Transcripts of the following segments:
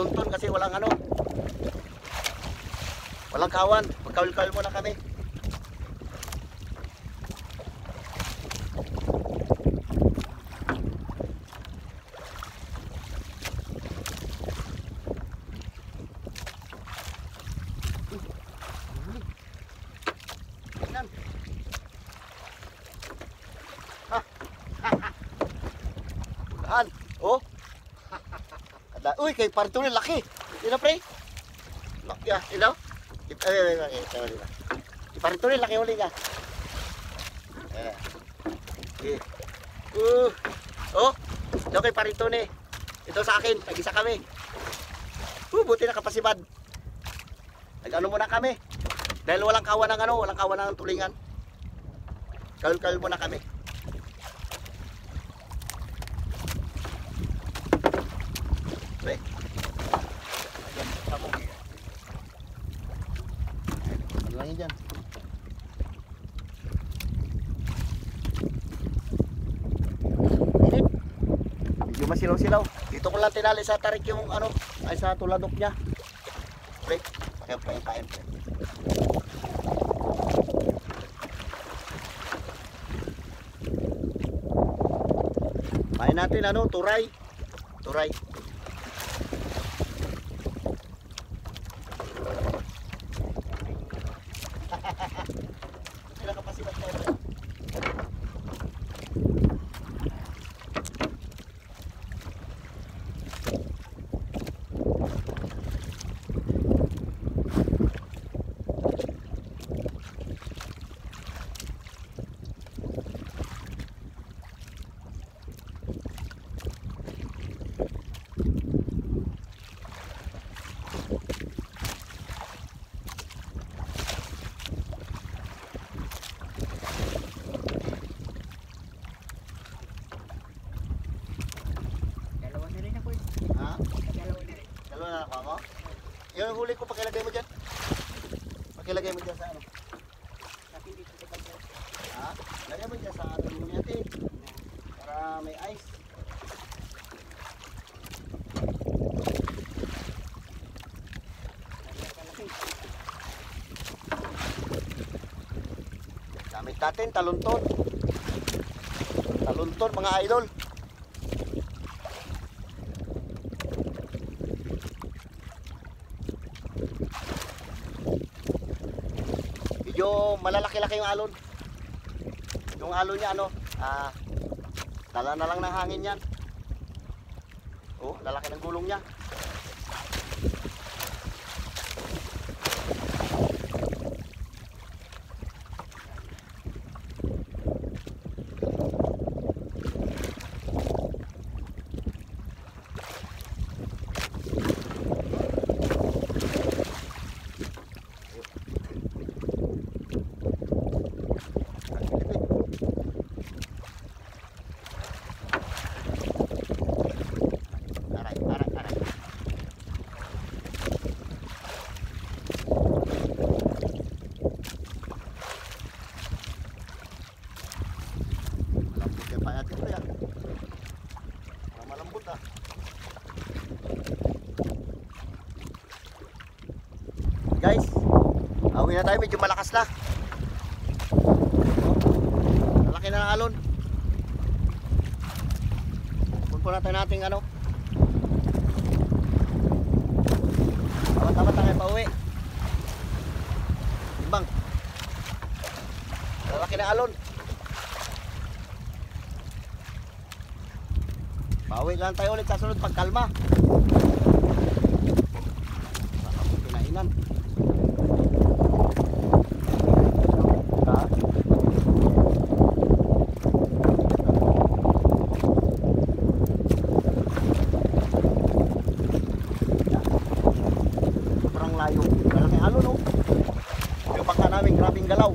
talunton kasi walang ano. Walang kawan. Magkawil-kawil muna kami. Oh. Uy, kay parito ni laki. Ina pre. Laki ah, ilaw. Parito ni laki uli ka. Oh, ito kay parito ni. Ito sa akin, nag-isa kami. Buti nakapasibad. Nag-ano muna kami. Dahil walang kawan ng ano, walang kawan ng tulingan. Kawil-kawil muna kami. Pre. Ano lang yun dyan? Init. Medyo masilaw-silaw. Dito ko lang tinali sa tarik yung ano, ay sa tuladok niya. Pre. Kaya pain-pain. Pain natin ano, turay. Turay. Sila kapasibat tayo. Dalawa na nakuha mo? Yung huli ko, pakilagay mo dyan. Pakilagay mo dyan sa ano. Ha? Lagay mo dyan sa ano mo natin. Para may ice. Gamit natin, talunton. Talunton mga idol. Medyo malalaki-laki yung alon. Yung alon niya ano, dala na lang ng hangin yan. Oh, lalaki ng gulong niya. Guys, awin na tayo, medyo malakas na. Malaki na ng alon. Punpunan natin ano. Tamat-tamat tayo pa uwi. Timbang. Malaki na alon. Pauwi lang tayo ulit sa sunod pagkalma. Baka po kinainan. Sobrang layo. Malaki alon no. Yung bangka namin grabing galaw.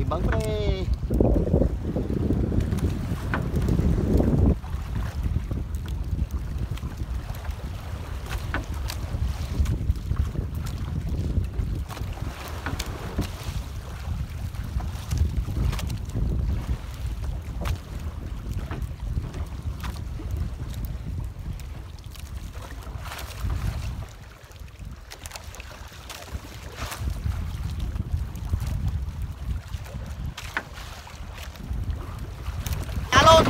Timbang pre. Alon.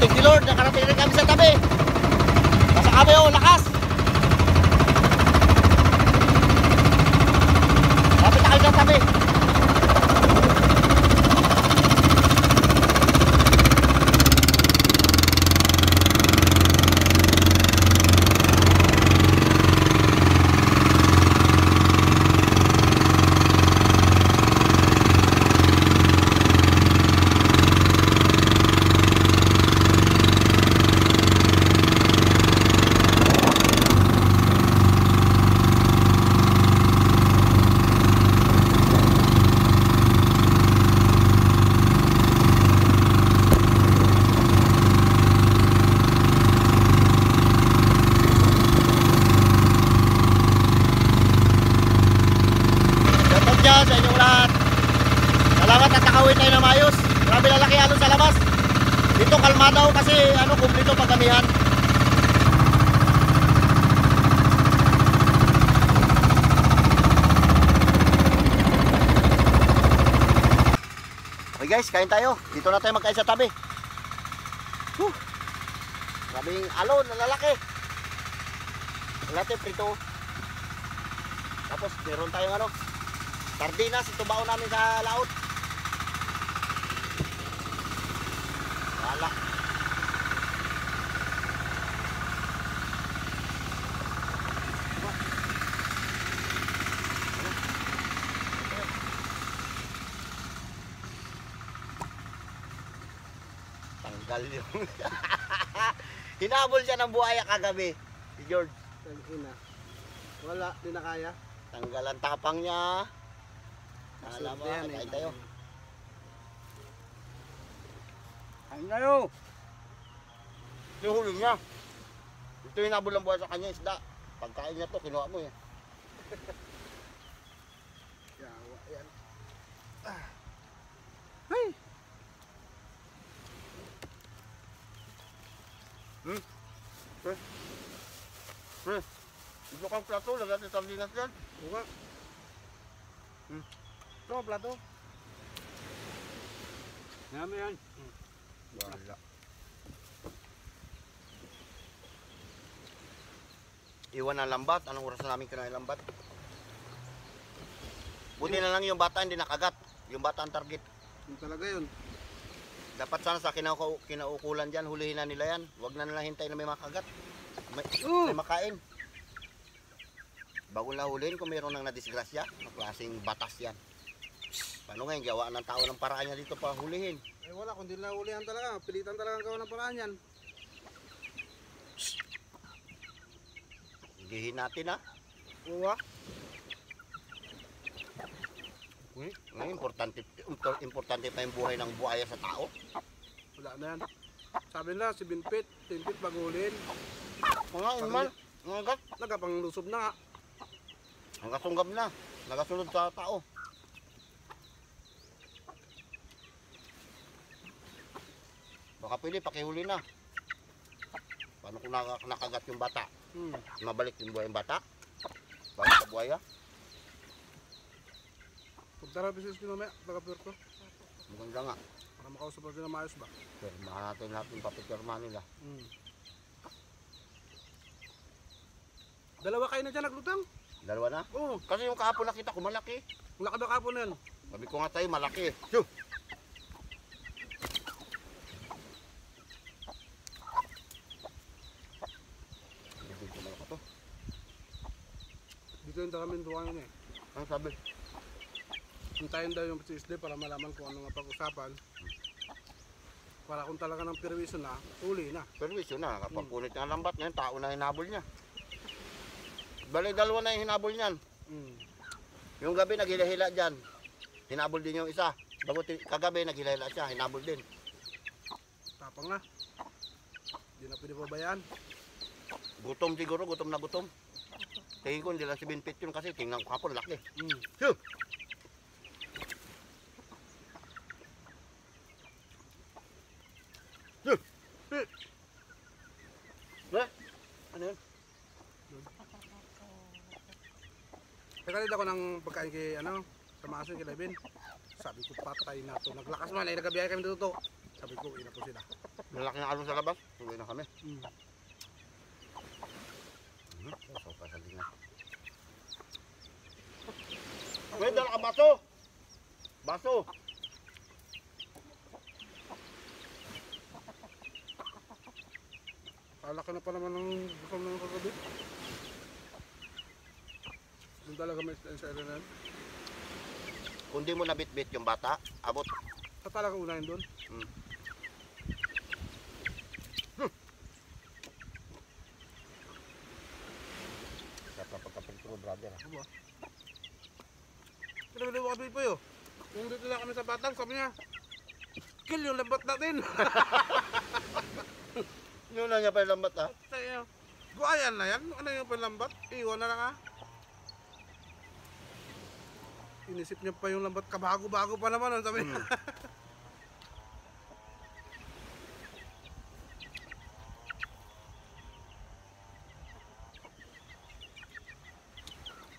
Thank you Lord, nakarating rin kami sa tabi. Nasa kami oh, lakas. Lapit na kami sa tabi. Sa inyong lahat. Salamat at nakawin tayo na maayos. Grabe lalaki alon sa labas. Dito kalmado kasi kumplito pagkamihan. Okay guys, kain tayo. Dito na tayo magkain sa tabi. Grabing alon na lalaki. Lalaki prito. Tapos meron tayong sardinas, ito baon namin sa laot. Wala. Tanggal yung hinabol siya ng buhaya kagabi si George. Wala, di na kaya. Tanggalan tapang niya. Alam mo, kain tayo. Kain tayo. Ito yung huli niya. Ito yung hinabol ng buhay sa kanya, isda. Pagkain niya to, kinuha mo eh. Yawa yan. Hey! Ito kang plato, lagyan natin sardinas yan. Buka. Ito, plato. Nami yan. Wala. Iwan ang lambat. Anong oras na namin kinain lambat? Buti na lang yung bata hindi nakagat. Yung bata ang target. Yung talaga yun. Dapat sana sa kinaukulan dyan, hulihin na nila yan. Huwag na nila hintay na may makagat. May makain. Bago na hulihin kung mayroon nang nadisgrasya, klaseng batas yan. Paano ngayon, gawa ng tao ng paraan niya dito pa hulihin? Eh wala, kung di na hulihan talaga. Pilitan talaga ang gawa ng paraan yan. Higihin natin ha. Uwa. Importante pa yung buhay ng buhaya sa tao. Wala na yan. Sabi nila, 7 feet, 10 feet bago hulihin. Mga inman, mga Nagapang lusob na nga. nagasunggab na, nagasunod sa tao. Baka pwede, pakihuli na. Paano kung nakagat yung bata? Mabalik yung buhay yung bata? Balik sa buhaya? Punta na business ni mamaya, baka pwerto. Maganda nga. Para makausap natin na maayos ba? Pirmahan natin lahat yung papipirma nila. Dalawa kayo na dyan naglutang? Dalawa na? Oo. Kasi yung kahapon nakita ko malaki. Ang laki na kapon na yan. Sabi ko nga tayo malaki. Shoo! Bibig ko malaki to. Dito yung kami duwan yun eh. Ano sabi? Hintayin daw yung PCSD para malaman kung ano nga pag-usapan. Para kung talaga ng perwisyo na, uli na. Perwisyo na. Kapag punit ng lambat ngayon, tao na hinabol niya. Bali, dalawa na yung hinabol niyan. Yung gabi naghila-hila dyan. Hinabol din yung isa. Bago kagabi naghila-hila siya, hinabol din. Tapang na. Hindi na pwede pabayaan. Gutom siguro, gutom na gutom. Tingin ko hindi lang si Binpit yun kasi tingnan ko kapon laki. Mm. Shoo! Shoo! Ano yun? Nakalit ako ng pagkain kay sa maasin kay Levin. Sabi ko patay na to. Naglakas man ay nagabiyahe kami dito. Sabi ko ina po sila. Malaki ng alon sa labas. Tuloy na kami. Mm. So, pasali na. May dala ka baso! Baso! Kalaki na pa naman ng gusto ng kagabi. Yung talaga may sa area Kung di mo nabit-bit yung bata, abot. sa talaga unahin doon. Dapat pagkapintro, brother. Ano ba? Pinabili mo kami po yun. Kung dito na kami sa batang, sabi niya, kill yung lambat natin. Yun na niya pa yung lambat ha. Sabi niya, guayan na yan. Ano yung panlambat? Iwan na lang ha. Inisip niya pa yung lambat, kabago-bago pa naman. Sabi niya.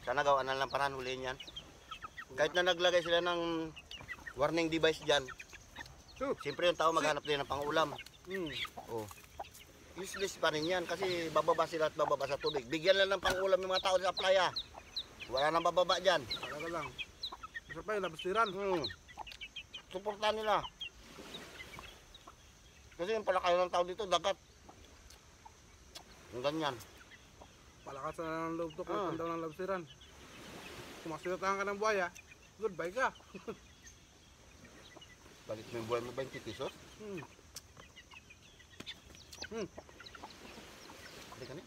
Sana gawa na lang paraan huliin yan. Kahit na naglagay sila ng warning device dyan, siyempre yung tao maghanap din ng pang-ulam. Oh. Useless pa rin yan kasi bababa sila at bababa sa tubig. Bigyan lang ng pang-ulam yung mga tao sa playa. Wala nang bababa dyan. Talaga lang. Isa pa yung labstiran. Suportahan nila. Kasi yung palakayo ng tao dito, dagat. Yung ganyan. Palakas na ng loob to, kung daw ng labstiran. Kung masinatahan ka ng buhaya, goodbye ka. Balik mo yung buhay mo 20 pesos? Hindi ka na.